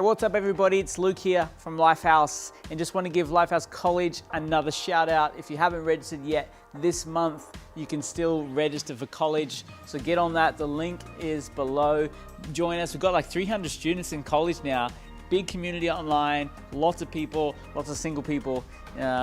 what's up everybody? It's Luke here from Lifehouse, and just want to give Lifehouse College another shout out. If you haven't registered yet, this month you can still register for college, so get on that. The link is below. Join us. We've got like 300 students in college now. Big community online, lots of people, lots of single people.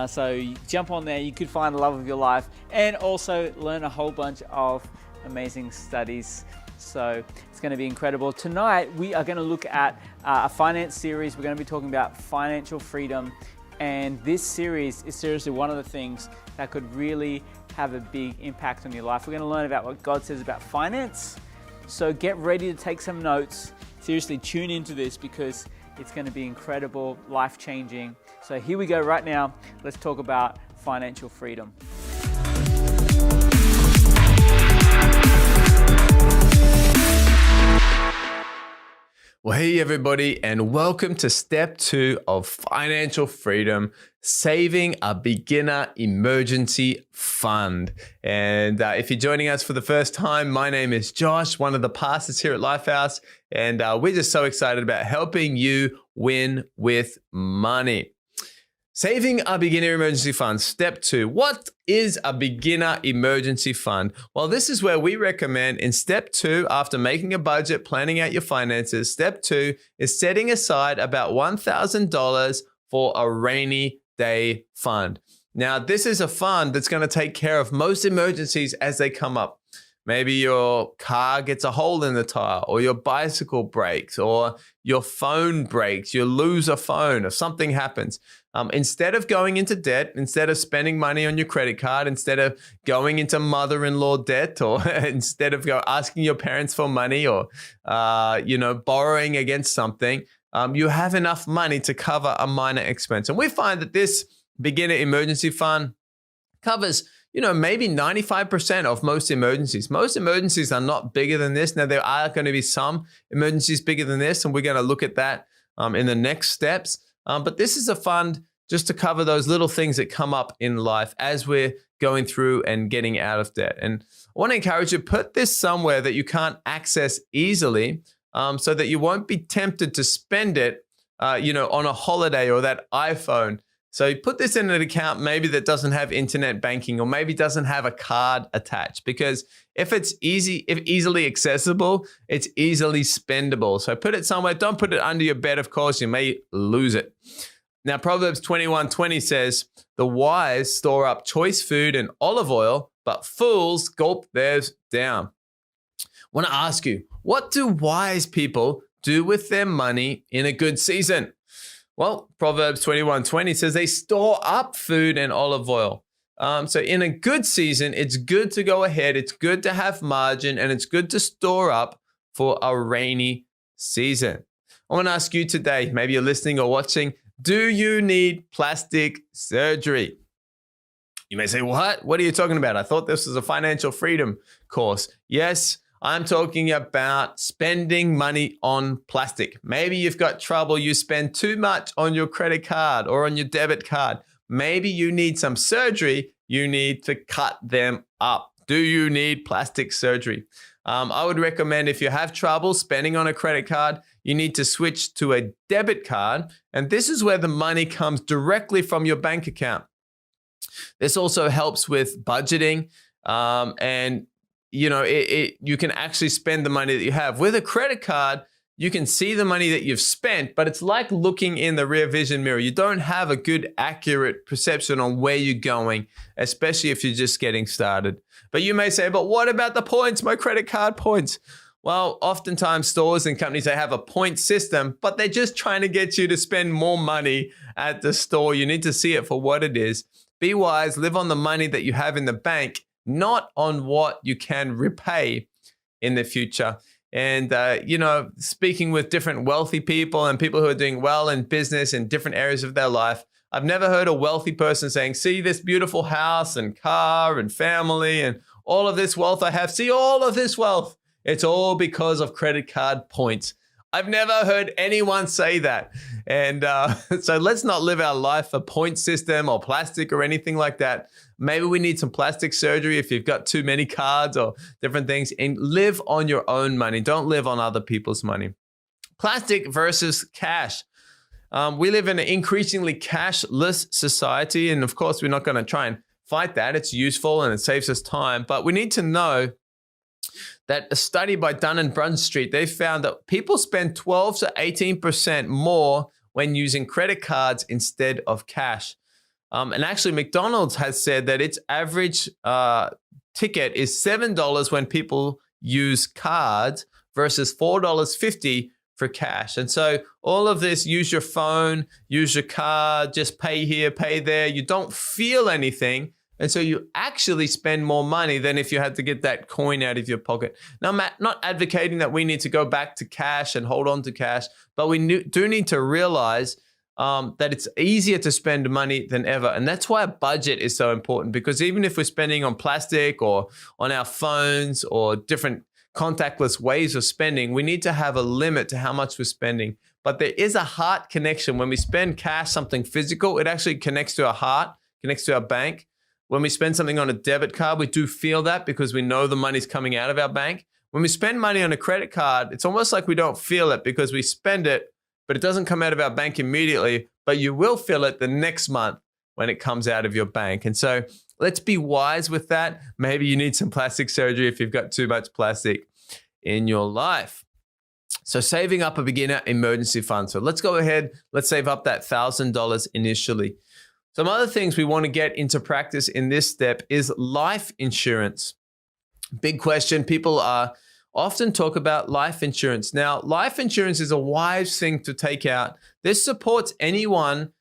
So you jump on there, you could find the love of your life and also learn a whole bunch of amazing studies. So it's going to be incredible. Tonight we are going to look at a finance series. We're going to be talking about financial freedom, and this series is seriously one of the things that could really have a big impact on your life. We're going to learn about what God says about finance. So get ready to take some notes. Seriously, tune into this because it's going to be incredible, life-changing. So here we go right now. Let's talk about financial freedom. Well, hey everybody, and welcome to step 2 of financial freedom, saving a beginner emergency fund. And if you're joining us for the first time, my name is Josh, one of the pastors here at Lifehouse, and we're just so excited about helping you win with money. Saving a beginner emergency fund, step 2. What is a beginner emergency fund? Well, this is where we recommend in step 2, after making a budget, planning out your finances, step 2 is setting aside about $1,000 for a rainy day fund. Now, this is a fund that's going to take care of most emergencies as they come up. Maybe your car gets a hole in the tire, or your bicycle breaks, or your phone breaks, you lose a phone, or something happens. Instead of going into debt, instead of spending money on your credit card, instead of going into mother-in-law debt, or instead of asking your parents for money, or borrowing against something, you have enough money to cover a minor expense. And we find that this beginner emergency fund covers maybe 95% of most emergencies. Most emergencies are not bigger than this. Now, there are going to be some emergencies bigger than this, and we're going to look at that in the next steps. But this is a fund just to cover those little things that come up in life as we're going through and getting out of debt. And I want to encourage you, put this somewhere that you can't access easily, so that you won't be tempted to spend it, on a holiday or that iPhone. So you put this in an account maybe that doesn't have internet banking, or maybe doesn't have a card attached, because if easily accessible, it's easily spendable. So put it somewhere. Don't put it under your bed, of course. You may lose it. Now, Proverbs 21:20 says, "The wise store up choice food and olive oil, but fools gulp theirs down." I want to ask you, what do wise people do with their money in a good season? Well, Proverbs 21:20 says they store up food and olive oil. So in a good season, it's good to go ahead. It's good to have margin, and it's good to store up for a rainy season. I want to ask you today, maybe you're listening or watching, do you need plastic surgery? You may say, what? What are you talking about? I thought this was a financial freedom course. Yes, I'm talking about spending money on plastic. Maybe you've got trouble. You spend too much on your credit card or on your debit card. Maybe you need some surgery. You need to cut them up. Do you need plastic surgery? I would recommend, if you have trouble spending on a credit card, you need to switch to a debit card. And this is where the money comes directly from your bank account. This also helps with budgeting, and you can actually spend the money that you have. With a credit card, you can see the money that you've spent, but it's like looking in the rear vision mirror. You don't have a good, accurate perception on where you're going, especially if you're just getting started. But you may say, but what about the points, my credit card points? Well, oftentimes stores and companies, they have a point system, but they're just trying to get you to spend more money at the store. You need to see it for what it is. Be wise, live on the money that you have in the bank, not on what you can repay in the future. And, speaking with different wealthy people and people who are doing well in business in different areas of their life, I've never heard a wealthy person saying, see this beautiful house and car and family and all of this wealth I have. See all of this wealth. It's all because of credit card points. I've never heard anyone say that. And so let's not live our life a point system or plastic or anything like that. Maybe we need some plastic surgery if you've got too many cards or different things, and live on your own money. Don't live on other people's money. Plastic versus cash. We live in an increasingly cashless society. And of course, we're not going to try and fight that. It's useful and it saves us time. But we need to know that a study by Dun & Bradstreet, they found that people spend 12 to 18% more when using credit cards instead of cash. And actually, McDonald's has said that its average ticket is $7 when people use cards versus $4.50 for cash. And so all of this, use your phone, use your card, just pay here, pay there. You don't feel anything. And so you actually spend more money than if you had to get that coin out of your pocket. Now, I'm not advocating that we need to go back to cash and hold on to cash, but we do need to realize that it's easier to spend money than ever. And that's why a budget is so important, because even if we're spending on plastic or on our phones or different contactless ways of spending, we need to have a limit to how much we're spending. But there is a heart connection. When we spend cash, something physical, it actually connects to our heart, connects to our bank. When we spend something on a debit card, we do feel that because we know the money's coming out of our bank. When we spend money on a credit card, it's almost like we don't feel it because we spend it, but it doesn't come out of our bank immediately, but you will feel it the next month when it comes out of your bank. And so let's be wise with that. Maybe you need some plastic surgery if you've got too much plastic in your life. So saving up a beginner emergency fund. So let's go ahead. Let's save up that $1,000 initially. Some other things we want to get into practice in this step is life insurance. Big question. People often talk about life insurance. Now, life insurance is a wise thing to take out. This supports anyone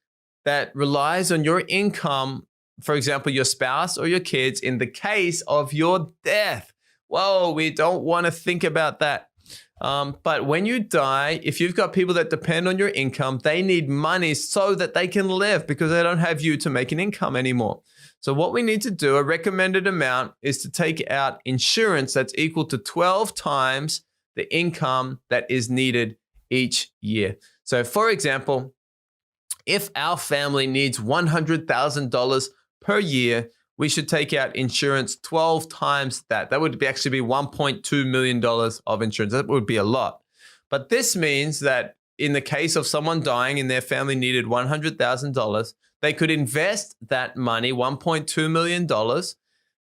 that relies on your income, for example, your spouse or your kids, in the case of your death. Whoa, we don't want to think about that. But when you die, if you've got people that depend on your income, they need money so that they can live because they don't have you to make an income anymore. So what we need to do, a recommended amount, is to take out insurance that's equal to 12 times the income that is needed each year. So for example, if our family needs $100,000 per year, we should take out insurance 12 times that. That would actually be $1.2 million of insurance. That would be a lot. But this means that in the case of someone dying and their family needed $100,000, they could invest that money, $1.2 million,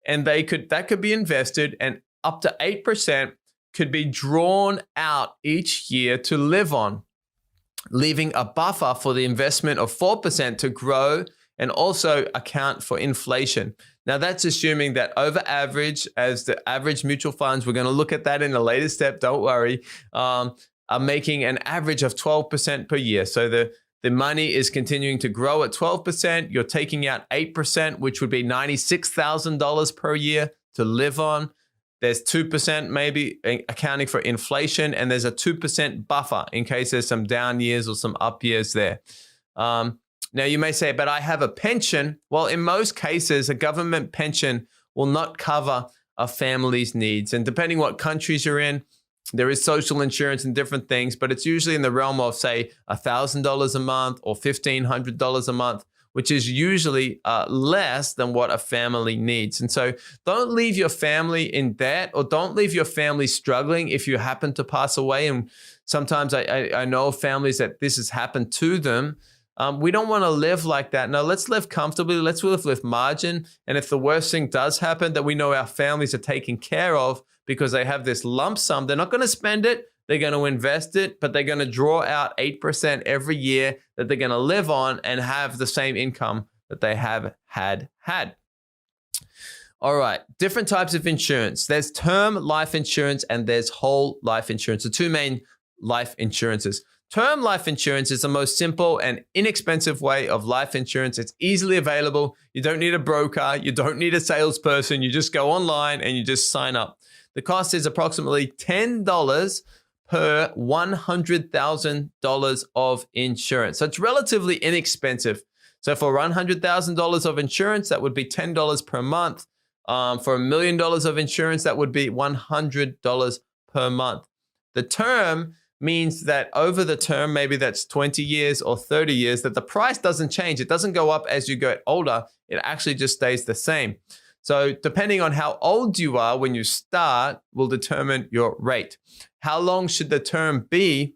and that could be invested, and up to 8% could be drawn out each year to live on, leaving a buffer for the investment of 4% to grow and also account for inflation. Now, that's assuming that over average, as the average mutual funds, we're going to look at that in a later step, don't worry, are making an average of 12% per year. So the money is continuing to grow at 12%. You're taking out 8%, which would be $96,000 per year to live on. There's 2% maybe accounting for inflation, and there's a 2% buffer in case there's some down years or some up years there. Now, you may say, but I have a pension. Well, in most cases, a government pension will not cover a family's needs. And depending what countries you're in, there is social insurance and different things, but it's usually in the realm of, say, $1,000 a month or $1,500 a month, which is usually less than what a family needs. And so don't leave your family in debt, or don't leave your family struggling if you happen to pass away. And sometimes I know families that this has happened to them. We don't want to live like that. No, let's live comfortably. Let's live with margin. And if the worst thing does happen, that we know our families are taken care of because they have this lump sum. They're not going to spend it. They're going to invest it, but they're going to draw out 8% every year that they're going to live on and have the same income that they have had. All right, different types of insurance. There's term life insurance and there's whole life insurance, the two main life insurances. Term life insurance is the most simple and inexpensive way of life insurance. It's easily available. You don't need a broker. You don't need a salesperson. You just go online and you just sign up. The cost is approximately $10 per $100,000 of insurance. So it's relatively inexpensive. So for $100,000 of insurance, that would be $10 per month. For $1 million of insurance, that would be $100 per month. The term means that over the term, maybe that's 20 years or 30 years, that the price doesn't change. It doesn't go up as you get older. It actually just stays the same. So depending on how old you are when you start will determine your rate. How long should the term be?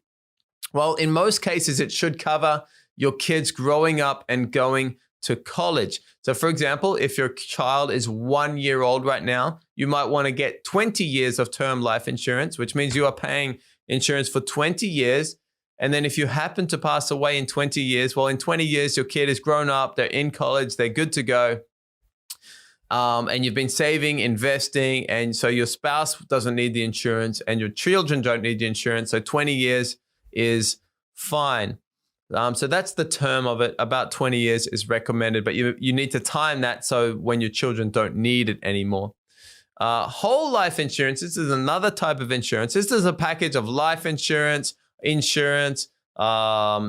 Well, in most cases, it should cover your kids growing up and going to college. So for example, if your child is 1 year old right now, you might want to get 20 years of term life insurance, which means you are paying insurance for 20 years. And then if you happen to pass away in 20 years, well, in 20 years, your kid is grown up, they're in college, they're good to go. And you've been saving, investing, and so your spouse doesn't need the insurance and your children don't need the insurance. So 20 years is fine. So that's the term of it. About 20 years is recommended, but you need to time that so when your children don't need it anymore. Whole life insurance, this is another type of insurance. This is a package of life insurance,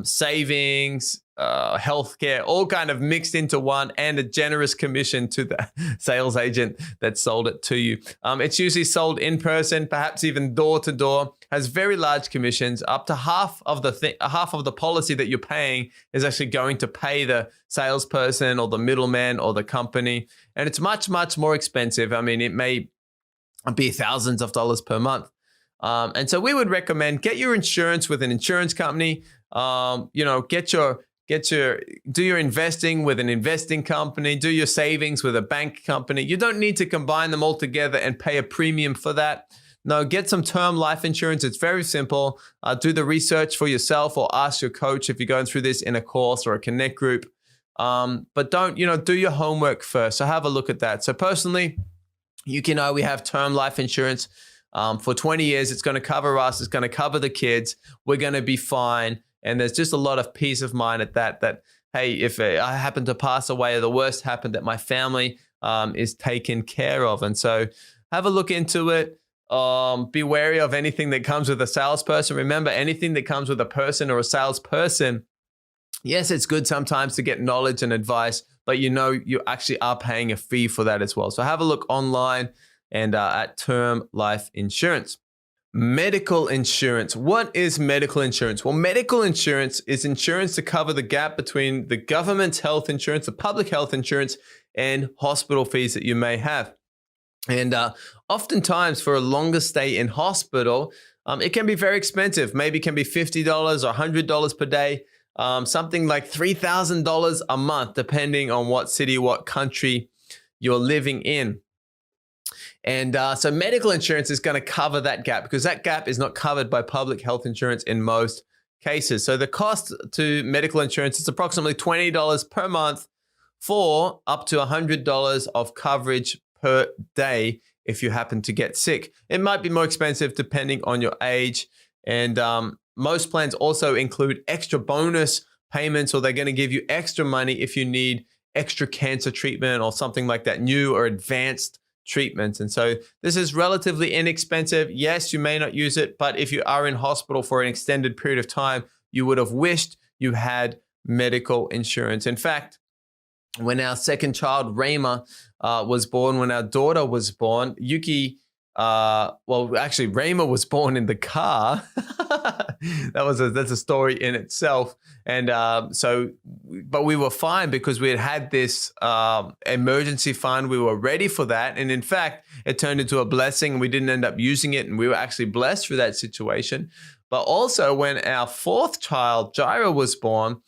savings, healthcare, all kind of mixed into one, and a generous commission to the sales agent that sold it to you. It's usually sold in person, perhaps even door to door, has very large commissions. Up to half of the policy that you're paying is actually going to pay the salesperson or the middleman or the company. And it's much, much more expensive. I mean, it may be thousands of dollars per month. And so we would recommend get your insurance with an insurance company. Do your investing with an investing company, do your savings with a bank company. You don't need to combine them all together and pay a premium for that. No, get some term life insurance. It's very simple. Do the research for yourself or ask your coach if you're going through this in a course or a connect group. But don't, do your homework first. So have a look at that. So personally, we have term life insurance. For 20 years, it's going to cover us. It's going to cover the kids. We're going to be fine. And there's just a lot of peace of mind at that, hey, if I happen to pass away or the worst happened, that my family is taken care of. And so have a look into it. Be wary of anything that comes with a salesperson. Remember, anything that comes with a person or a salesperson, yes, it's good sometimes to get knowledge and advice, but you actually are paying a fee for that as well. So have a look online and at term life insurance. Medical insurance. What is medical insurance? Well, medical insurance is insurance to cover the gap between the government's health insurance, the public health insurance, and hospital fees that you may have. And oftentimes for a longer stay in hospital, it can be very expensive. Maybe it can be $50 or $100 per day, something like $3,000 a month, depending on what city, what country you're living in. And so medical insurance is going to cover that gap because that gap is not covered by public health insurance in most cases. So the cost to medical insurance is approximately $20 per month for up to $100 of coverage per day if you happen to get sick. It might be more expensive depending on your age. And most plans also include extra bonus payments, or they're going to give you extra money if you need extra cancer treatment or something like that, new or advanced treatments. And so this is relatively inexpensive. Yes, you may not use it, but if you are in hospital for an extended period of time, you would have wished you had medical insurance. In fact, when our second child, Rayma, was born, when our daughter was born, Rayma was born in the car. That's a story in itself. And but we were fine because we had this emergency fund. We were ready for that. And in fact, it turned into a blessing. We didn't end up using it, and we were actually blessed through that situation. But also when our fourth child, Jaira, was born,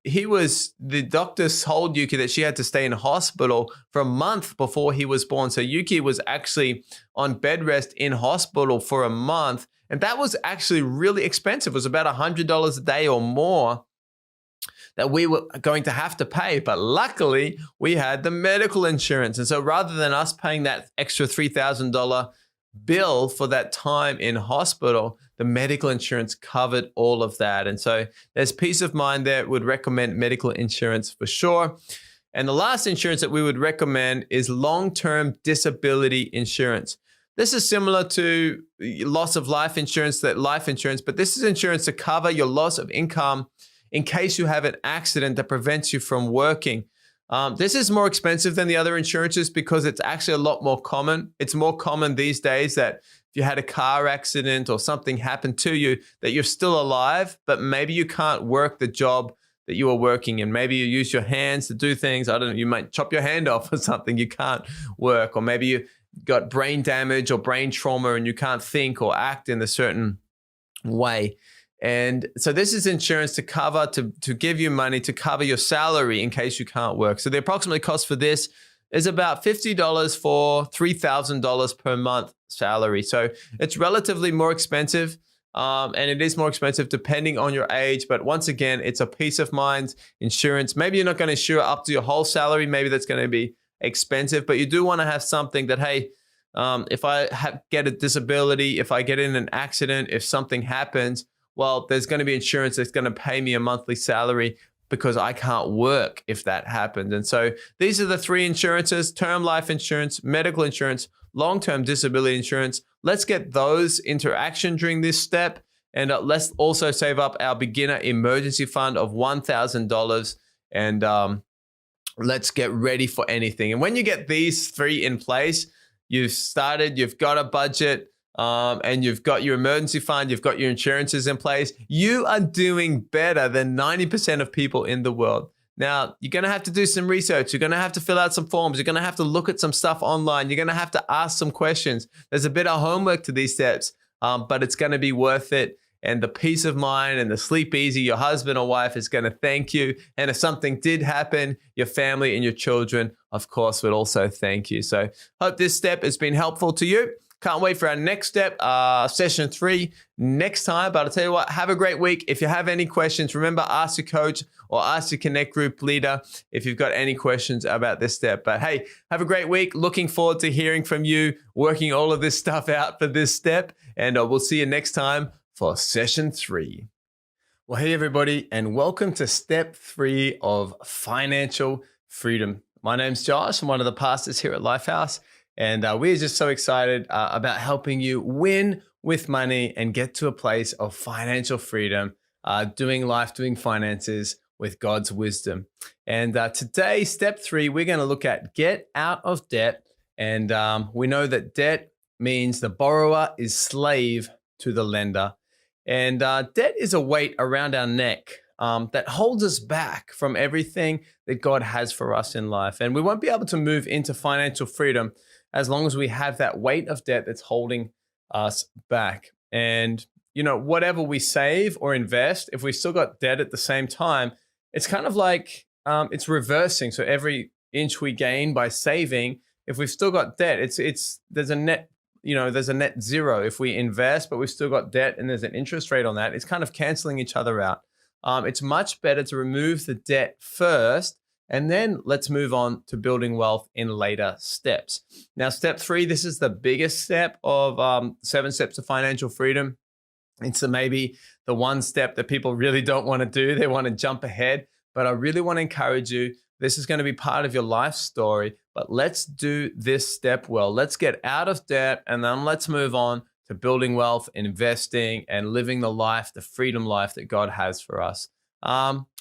the doctors told Yuki that she had to stay in hospital for a month before he was born. So Yuki was actually on bed rest in hospital for a month. And that was actually really expensive. It was about $100 a day or more that we were going to have to pay. But luckily, we had the medical insurance. And so rather than us paying that extra $3,000 bill for that time in hospital, the medical insurance covered all of that. And so there's peace of mind there. Would recommend medical insurance for sure. And the last insurance that we would recommend is long-term disability insurance. This is similar to loss of life insurance, but this is insurance to cover your loss of income in case you have an accident that prevents you from working. This is more expensive than the other insurances because it's actually a lot more common. It's more common these days that if you had a car accident or something happened to you, that you're still alive, but maybe you can't work the job that you are working in. Maybe you use your hands to do things. I don't know, you might chop your hand off or something. You can't work, or maybe you got brain damage or brain trauma and you can't think or act in a certain way. And so this is insurance to cover, to give you money to cover your salary in case you can't work. So the approximate cost for this is about $50 for $3,000 per month salary. So it's relatively more expensive. And it is more expensive depending on your age. But once again, it's a peace of mind insurance. Maybe you're not going to insure up to your whole salary. Maybe that's going to be expensive, but you do want to have something that, hey, if I get a disability, if I get in an accident, if something happens, well, there's going to be insurance that's going to pay me a monthly salary because I can't work if that happens. And so these are the three insurances: term life insurance, medical insurance, long-term disability insurance. Let's get those into action during this step. And let's also save up our beginner emergency fund of $1,000. And let's get ready for anything. And when you get these three in place, you've got a budget, and you've got your emergency fund, you've got your insurances in place, you are doing better than 90% of people in the world. Now, you're going to have to do some research. You're going to have to fill out some forms. You're going to have to look at some stuff online. You're going to have to ask some questions. There's a bit of homework to these steps, but it's going to be worth it. And the peace of mind and the sleep easy, your husband or wife is going to thank you. And if something did happen, your family and your children, of course, would also thank you. So hope this step has been helpful to you. Can't wait for our next step, session 3 next time. But I'll tell you what, have a great week. If you have any questions, remember, ask your coach or ask your Connect group leader if you've got any questions about this step. But hey, have a great week. Looking forward to hearing from you, working all of this stuff out for this step. And we'll see you next time for session 3. Well, hey, everybody, and welcome to step 3 of financial freedom. My name's Josh. I'm one of the pastors here at Lifehouse. And we're just so excited about helping you win with money and get to a place of financial freedom, doing life, doing finances with God's wisdom. And today, step 3, we're going to look at get out of debt. And we know that debt means the borrower is slave to the lender. And debt is a weight around our neck that holds us back from everything that God has for us in life. And we won't be able to move into financial freedom as long as we have that weight of debt that's holding us back. And, you know, whatever we save or invest, if we still got debt at the same time, it's kind of like it's reversing. So every inch we gain by saving, if we've still got debt, there's a net zero. If we invest, but we've still got debt and there's an interest rate on that, it's kind of canceling each other out. It's much better to remove the debt first, and then let's move on to building wealth in later steps. Now, step 3, this is the biggest step of 7 steps to financial freedom. It's maybe the one step that people really don't want to do. They want to jump ahead, but I really want to encourage you. This is going to be part of your life story, but let's do this step well. Let's get out of debt, and then let's move on to building wealth, investing, and living the life, the freedom life that God has for us.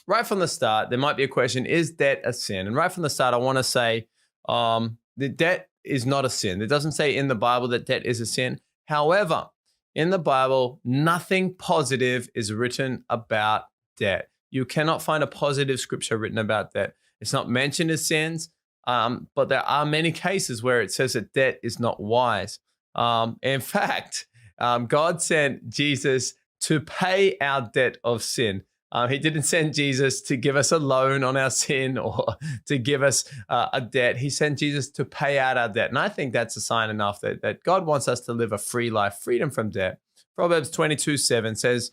Right from the start, there might be a question, is debt a sin? And right from the start, I want to say the debt is not a sin. It doesn't say in the Bible that debt is a sin. However, in the Bible, nothing positive is written about debt. You cannot find a positive scripture written about debt. It's not mentioned as sins, but there are many cases where it says that debt is not wise. In fact, God sent Jesus to pay our debt of sin. He didn't send Jesus to give us a loan on our sin or to give us a debt. He sent Jesus to pay out our debt. And I think that's a sign enough that God wants us to live a free life, freedom from debt. Proverbs 22:7 says,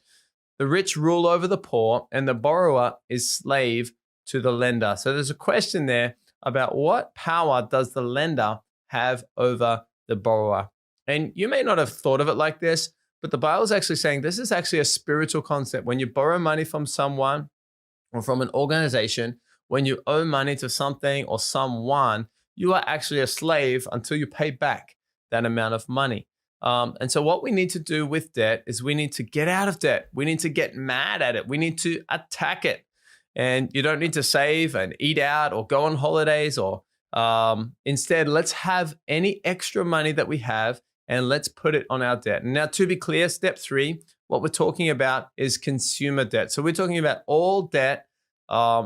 the rich rule over the poor and the borrower is slave to the lender. So there's a question there about what power does the lender have over the borrower? And you may not have thought of it like this, but the Bible is actually saying this is actually a spiritual concept. When you borrow money from someone or from an organization, when you owe money to something or someone, you are actually a slave until you pay back that amount of money. And so what we need to do with debt is we need to get out of debt. We need to get mad at it. We need to attack it. And you don't need to save and eat out or go on holidays or instead, let's have any extra money that we have and let's put it on our debt. Now, to be clear, step 3, what we're talking about is consumer debt. So we're talking about all debt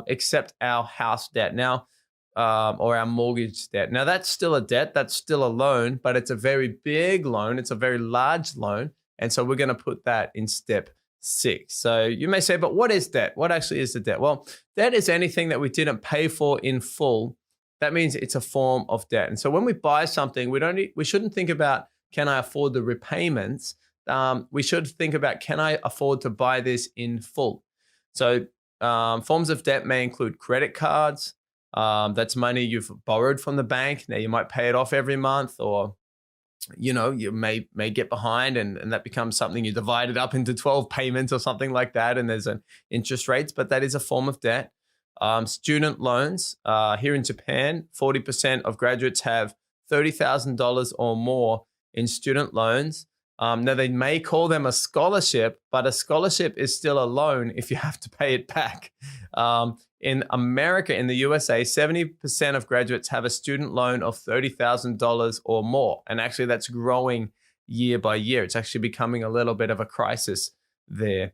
except our house debt now, or our mortgage debt. Now, that's still a debt. That's still a loan, but it's a very big loan. It's a very large loan. And so we're going to put that in step 6. So you may say, but what is debt? What actually is the debt? Well, debt is anything that we didn't pay for in full. That means it's a form of debt. And so when we buy something, we shouldn't think about, can I afford the repayments? We should think about, can I afford to buy this in full? So forms of debt may include credit cards. That's money you've borrowed from the bank. Now you might pay it off every month, or you may get behind and that becomes something you divided up into 12 payments or something like that, and there's an interest rates, but that is a form of debt. Student loans. Here in Japan, 40% of graduates have $30,000 or more in student loans. Now, they may call them a scholarship, but a scholarship is still a loan if you have to pay it back. In America, in the USA, 70% of graduates have a student loan of $30,000 or more. And actually, that's growing year by year. It's actually becoming a little bit of a crisis there.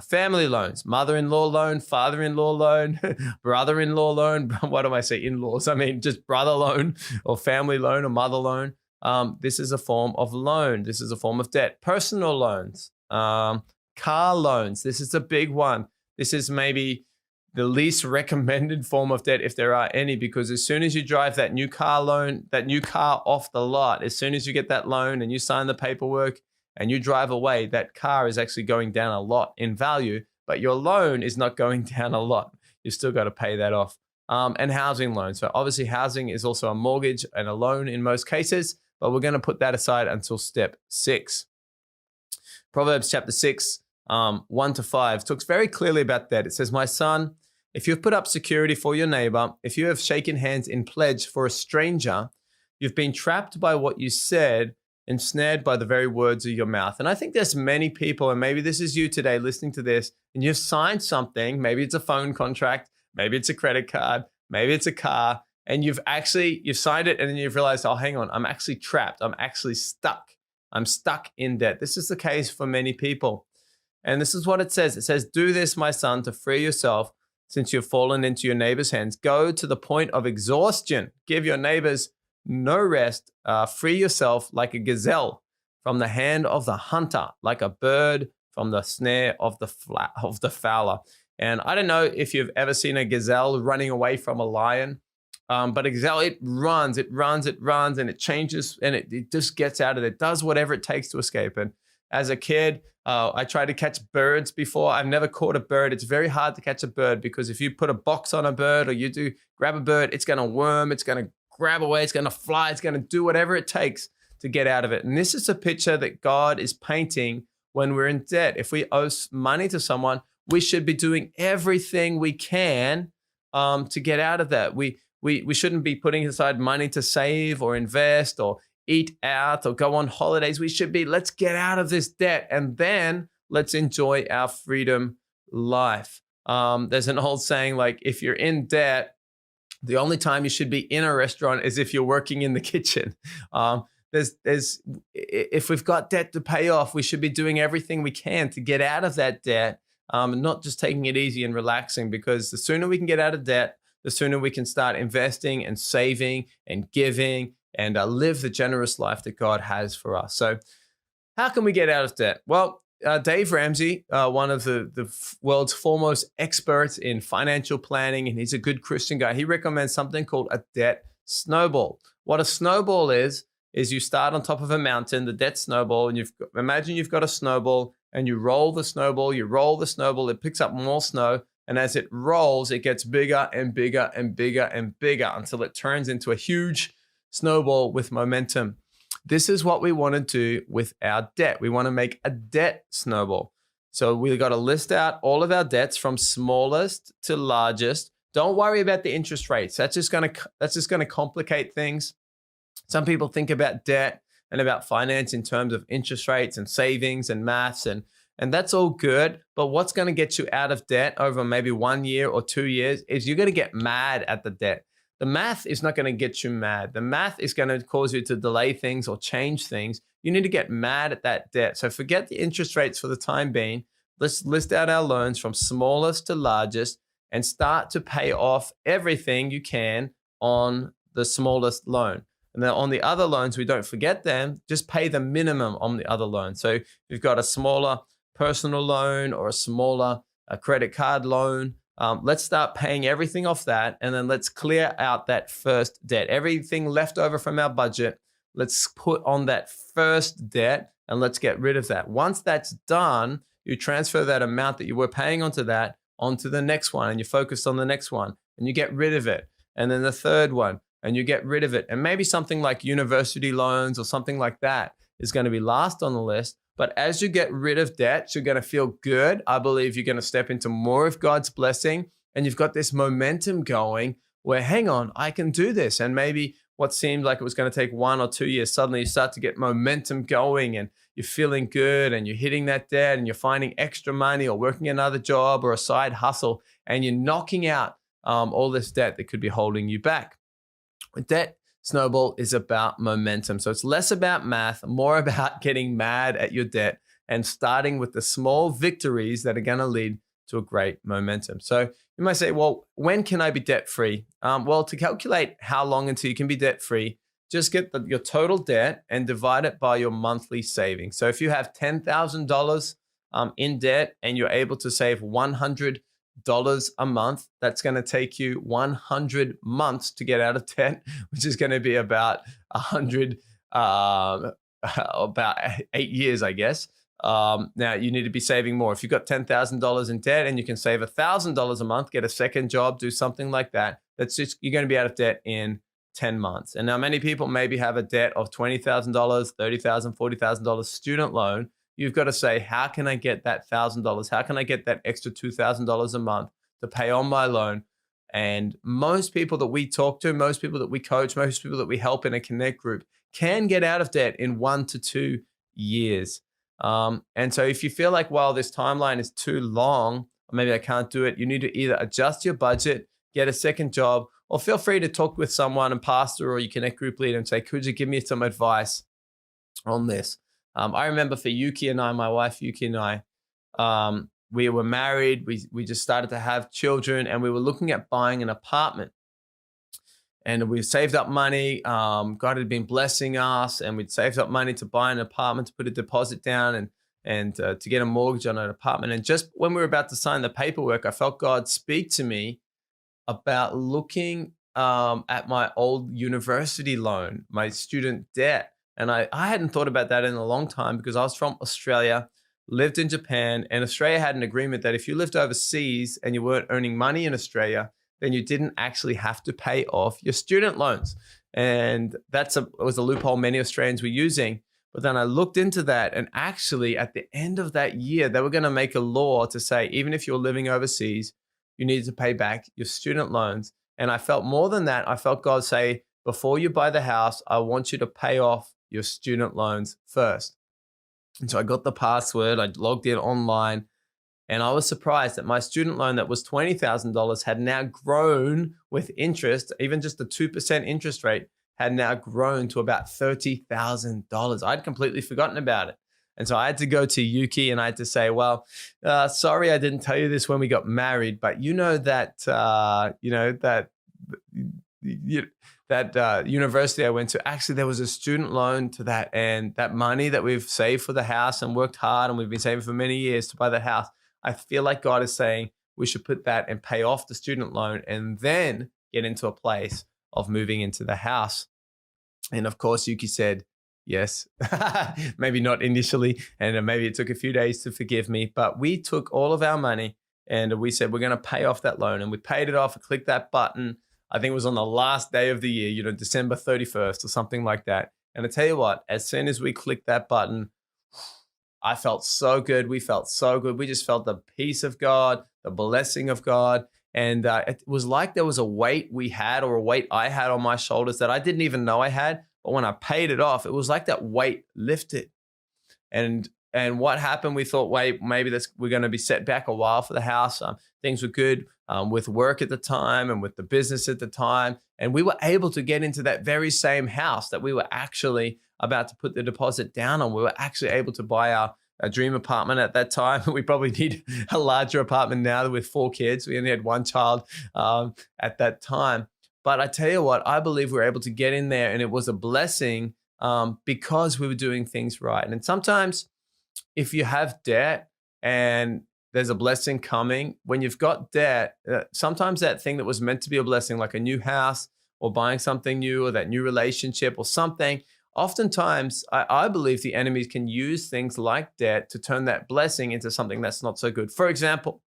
Family loans, mother-in-law loan, father-in-law loan, brother-in-law loan. What do I say? In-laws. I mean, just brother loan or family loan or mother loan. This is a form of loan. This is a form of debt. Personal loans, car loans. This is a big one. This is maybe the least recommended form of debt if there are any, because as soon as you drive that new car off the lot, as soon as you get that loan and you sign the paperwork and you drive away, that car is actually going down a lot in value, but your loan is not going down a lot. You've still got to pay that off. And housing loans. So obviously housing is also a mortgage and a loan in most cases, but we're going to put that aside until step 6. Proverbs chapter 6, 1-5 talks very clearly about that. It says, "My son, if you've put up security for your neighbor, if you have shaken hands in pledge for a stranger, you've been trapped by what you said, ensnared by the very words of your mouth." And I think there's many people, and maybe this is you today listening to this, and you've signed something. Maybe it's a phone contract, maybe it's a credit card, maybe it's a car, and you've signed it, and then you've realized, oh, hang on, I'm actually trapped. I'm actually stuck. I'm stuck in debt. This is the case for many people. And this is what it says. It says, "Do this, my son, to free yourself, since you've fallen into your neighbor's hands. Go to the point of exhaustion. Give your neighbors no rest. Free yourself like a gazelle from the hand of the hunter, like a bird from the snare of the fowler." And I don't know if you've ever seen a gazelle running away from a lion, but a gazelle, it runs, and it changes, and it just gets out of there, does whatever it takes to escape. And as a kid, I tried to catch birds before. I've never caught a bird. It's very hard to catch a bird because if you put a box on a bird or you do grab a bird, it's going to worm, it's going to grab away, it's going to fly, it's going to do whatever it takes to get out of it. And this is a picture that God is painting when we're in debt. If we owe money to someone, we should be doing everything we can to get out of that. We shouldn't be putting aside money to save or invest or eat out or go on holidays. We should be, let's get out of this debt and then let's enjoy our freedom life. There's an old saying, like, if you're in debt, the only time you should be in a restaurant is if you're working in the kitchen. If we've got debt to pay off, we should be doing everything we can to get out of that debt, not just taking it easy and relaxing, because the sooner we can get out of debt, the sooner we can start investing and saving and giving and live the generous life that God has for us. So how can we get out of debt? Well, Dave Ramsey, one of the world's foremost experts in financial planning, and he's a good Christian guy, he recommends something called a debt snowball. What a snowball is you start on top of a mountain, the debt snowball, and imagine you've got a snowball and you roll the snowball, it picks up more snow, and as it rolls, it gets bigger and bigger and bigger and bigger until it turns into a huge snowball with momentum. This is what we want to do with our debt. We want to make a debt snowball. So we've got to list out all of our debts from smallest to largest. Don't worry about the interest rates. That's just going to complicate things. Some people think about debt and about finance in terms of interest rates and savings and maths, and that's all good. But what's going to get you out of debt over maybe 1 year or 2 years is you're going to get mad at the debt. The math is not going to get you mad. The math is going to cause you to delay things or change things. You need to get mad at that debt. So forget the interest rates for the time being. Let's list out our loans from smallest to largest and start to pay off everything you can on the smallest loan. And then on the other loans, we don't forget them, just pay the minimum on the other loan. So if you've got a smaller personal loan or a credit card loan. Let's start paying everything off that, and then let's clear out that first debt. Everything left over from our budget, let's put on that first debt and let's get rid of that. Once that's done, you transfer that amount that you were paying onto that onto the next one, and you focus on the next one and you get rid of it. And then the third one, and you get rid of it. And maybe something like university loans or something like that is going to be last on the list. But as you get rid of debts, you're going to feel good. I believe you're going to step into more of God's blessing, and you've got this momentum going where, hang on, I can do this. And maybe what seemed like it was going to take 1 or 2 years, suddenly you start to get momentum going and you're feeling good and you're hitting that debt and you're finding extra money or working another job or a side hustle, and you're knocking out all this debt that could be holding you back. Debt snowball is about momentum. So it's less about math, more about getting mad at your debt and starting with the small victories that are going to lead to a great momentum. So you might say, well, when can I be debt free? Well, to calculate how long until you can be debt free, just get your total debt and divide it by your monthly savings. So if you have $10,000 in debt and you're able to save $100 a month, that's going to take you 100 months to get out of debt, which is going to be about about 8 years, I guess. Now you need to be saving more. If you've got $10,000 in debt and you can save $1,000 a month, get a second job, do something like that. That's just, you're going to be out of debt in 10 months. And now many people maybe have a debt of $20,000, $30,000, $40,000 student loan. You've got to say, how can I get that $1,000? How can I get that extra $2,000 a month to pay on my loan? And most people that we talk to, most people that we coach, most people that we help in a connect group can get out of debt in 1 to 2 years. And so if you feel like, well, this timeline is too long, or maybe I can't do it, you need to either adjust your budget, get a second job, or feel free to talk with someone, a pastor or your connect group leader, and say, could you give me some advice on this? I remember for Yuki and I, my wife Yuki and I, we were married. We just started to have children, and we were looking at buying an apartment. And we saved up money. God had been blessing us, and we'd saved up money to buy an apartment, to put a deposit down, and to get a mortgage on an apartment. And just when we were about to sign the paperwork, I felt God speak to me about looking at my old university loan, my student debt. And I hadn't thought about that in a long time, because I was from Australia, lived in Japan, and Australia had an agreement that if you lived overseas and you weren't earning money in Australia, then you didn't actually have to pay off your student loans. And it was a loophole many Australians were using. But then I looked into that, and actually at the end of that year, they were going to make a law to say, even if you're living overseas, you needed to pay back your student loans. And I felt more than that. I felt God say, before you buy the house, I want you to pay off your student loans first. And so I got the password, I logged in online, and I was surprised that my student loan that was $20,000 had now grown with interest. Even just the 2% interest rate had now grown to about $30,000. I'd completely forgotten about it. And so I had to go to Yuki and I had to say, well, sorry, I didn't tell you this when we got married, but that university I went to, actually there was a student loan to that, and that money that we've saved for the house and worked hard and we've been saving for many years to buy the house, I feel like God is saying we should put that and pay off the student loan and then get into a place of moving into the house. And of course, Yuki said, yes, maybe not initially, and maybe it took a few days to forgive me, but we took all of our money and we said, we're going to pay off that loan. And we paid it off and clicked that button. I think it was on the last day of the year, December 31st or something like that. And I tell you what, as soon as we clicked that button, I felt so good. We felt so good. We just felt the peace of God, the blessing of God. And it was like there was a weight we had, or a weight I had on my shoulders that I didn't even know I had. But when I paid it off, it was like that weight lifted. And what happened? We thought, wait, maybe we're going to be set back a while for the house. Things were good with work at the time and with the business at the time. And we were able to get into that very same house that we were actually about to put the deposit down on. We were actually able to buy a dream apartment at that time. We probably need a larger apartment now with 4 kids. We only had 1 child at that time. But I tell you what, I believe we were able to get in there, and it was a blessing because we were doing things right. And sometimes if you have debt, and there's a blessing coming. When you've got debt, sometimes that thing that was meant to be a blessing, like a new house or buying something new or that new relationship or something, oftentimes I believe the enemy can use things like debt to turn that blessing into something that's not so good. For example,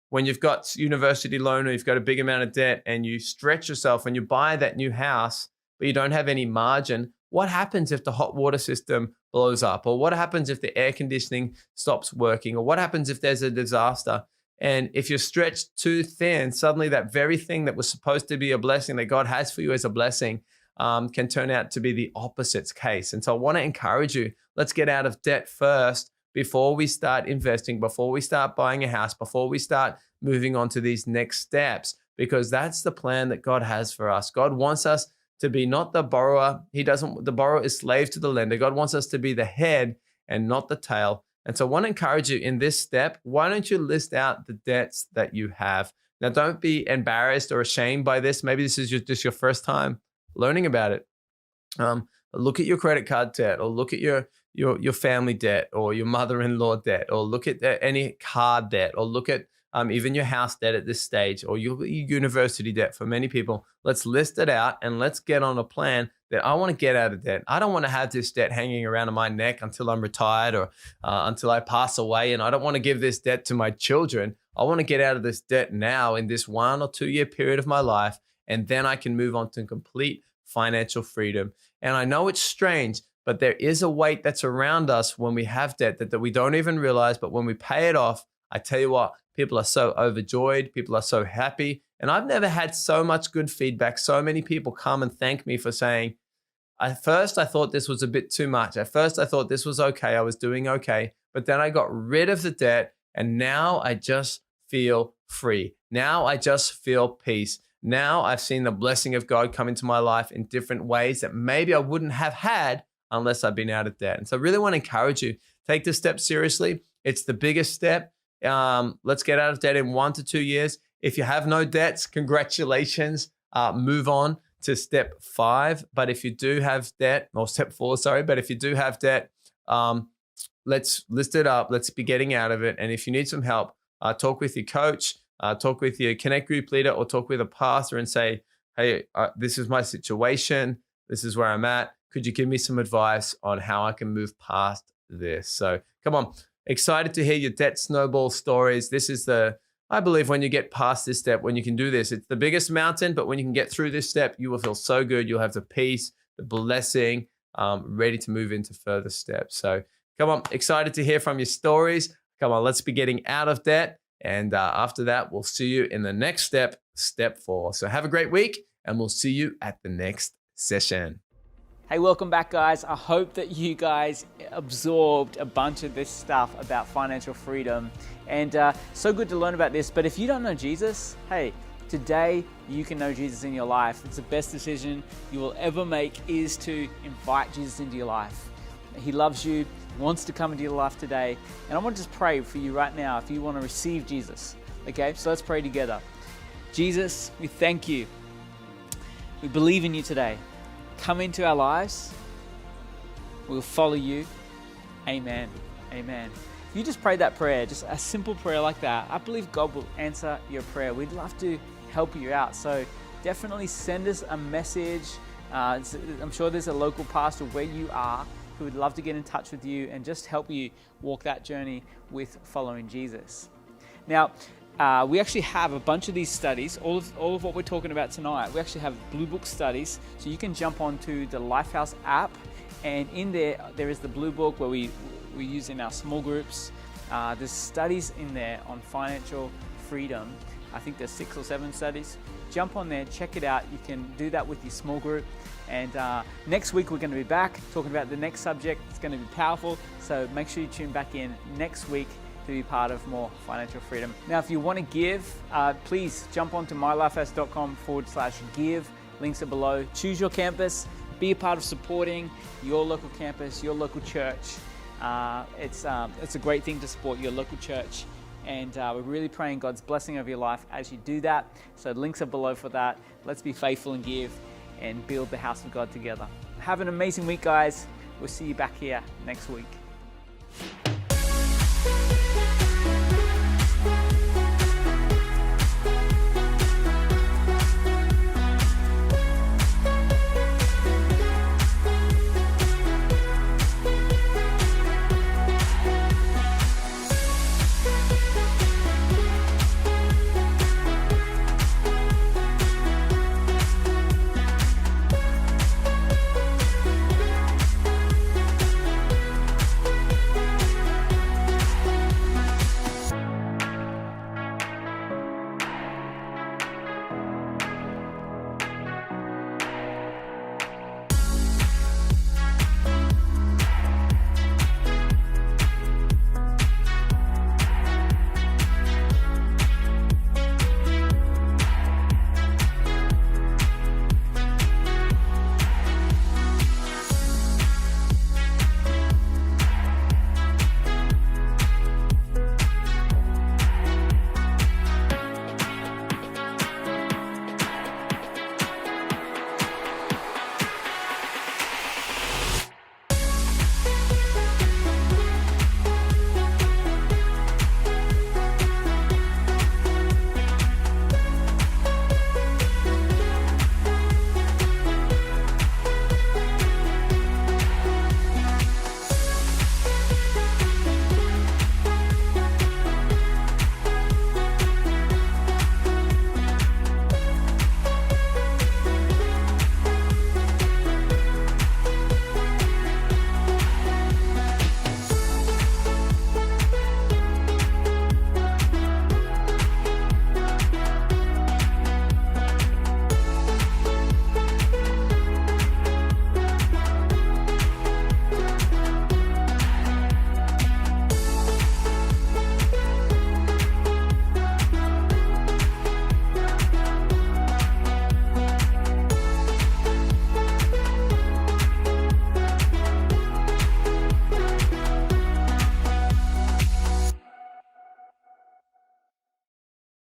when you've got university loan or you've got a big amount of debt and you stretch yourself and you buy that new house, but you don't have any margin, what happens if the hot water system blows up? Or what happens if the air conditioning stops working? Or what happens if there's a disaster? And if you're stretched too thin, suddenly that very thing that was supposed to be a blessing that God has for you as a blessing can turn out to be the opposite case. And so I want to encourage you, let's get out of debt first before we start investing, before we start buying a house, before we start moving on to these next steps, because that's the plan that God has for us. God wants us to be not the borrower. The borrower is slave to the lender. God wants us to be the head and not the tail. And so I want to encourage you in this step, why don't you list out the debts that you have? Now, don't be embarrassed or ashamed by this. Maybe this is just your first time learning about it. Look at your credit card debt, or look at your family debt, or your mother-in-law debt, or look at any car debt, or look at even your house debt at this stage, or your university debt for many people. Let's list it out and let's get on a plan that I want to get out of debt. I don't want to have this debt hanging around my neck until I'm retired or until I pass away. And I don't want to give this debt to my children. I want to get out of this debt now in this 1 or 2 year period of my life. And then I can move on to complete financial freedom. And I know it's strange, but there is a weight that's around us when we have debt that we don't even realize. But when we pay it off, I tell you what, people are so overjoyed. People are so happy. And I've never had so much good feedback. So many people come and thank me for saying, at first I thought this was a bit too much. At first I thought this was okay. I was doing okay. But then I got rid of the debt and now I just feel free. Now I just feel peace. Now I've seen the blessing of God come into my life in different ways that maybe I wouldn't have had unless I'd been out of debt. And so I really want to encourage you, take this step seriously. It's the biggest step. Let's get out of debt in 1 to 2 years. If you have no debts, congratulations. Move on to step 5. But if you do have debt, or step 4, sorry, but if you do have debt, let's list it up. Let's be getting out of it. And if you need some help, talk with your coach, talk with your Connect group leader, or talk with a pastor and say, hey, this is my situation. This is where I'm at. Could you give me some advice on how I can move past this? So come on. Excited to hear your debt snowball stories. This is I believe when you get past this step, when you can do this, it's the biggest mountain, but when you can get through this step, you will feel so good. You'll have the peace, the blessing, ready to move into further steps. So come on, excited to hear from your stories. Come on, let's be getting out of debt. And after that, we'll see you in the next step, step 4. So have a great week, and we'll see you at the next session. Hey, welcome back, guys. I hope that you guys absorbed a bunch of this stuff about financial freedom. And so good to learn about this. But if you don't know Jesus, hey, today you can know Jesus in your life. It's the best decision you will ever make, is to invite Jesus into your life. He loves you, wants to come into your life today. And I want to just pray for you right now if you want to receive Jesus. Okay, so let's pray together. Jesus, we thank you. We believe in you today. Come into our lives. We'll follow you. Amen. Amen. If you just prayed that prayer, just a simple prayer like that, I believe God will answer your prayer. We'd love to help you out. So definitely send us a message. I'm sure there's a local pastor where you are who would love to get in touch with you and just help you walk that journey with following Jesus. Now, we actually have a bunch of these studies, all of what we're talking about tonight. We actually have Blue Book studies, so you can jump onto the Lifehouse app, and in there is the Blue Book where we use in our small groups. There's studies in there on financial freedom. I think there's 6 or 7 studies. Jump on there, check it out. You can do that with your small group. And next week we're going to be back talking about the next subject. It's going to be powerful, so make sure you tune back in next week to be part of more financial freedom. Now, if you want to give, please jump onto mylifehouse.com/give. Links are below. Choose your campus. Be a part of supporting your local campus, your local church. It's a great thing to support your local church. And we're really praying God's blessing over your life as you do that. So links are below for that. Let's be faithful and give and build the house of God together. Have an amazing week, guys. We'll see you back here next week.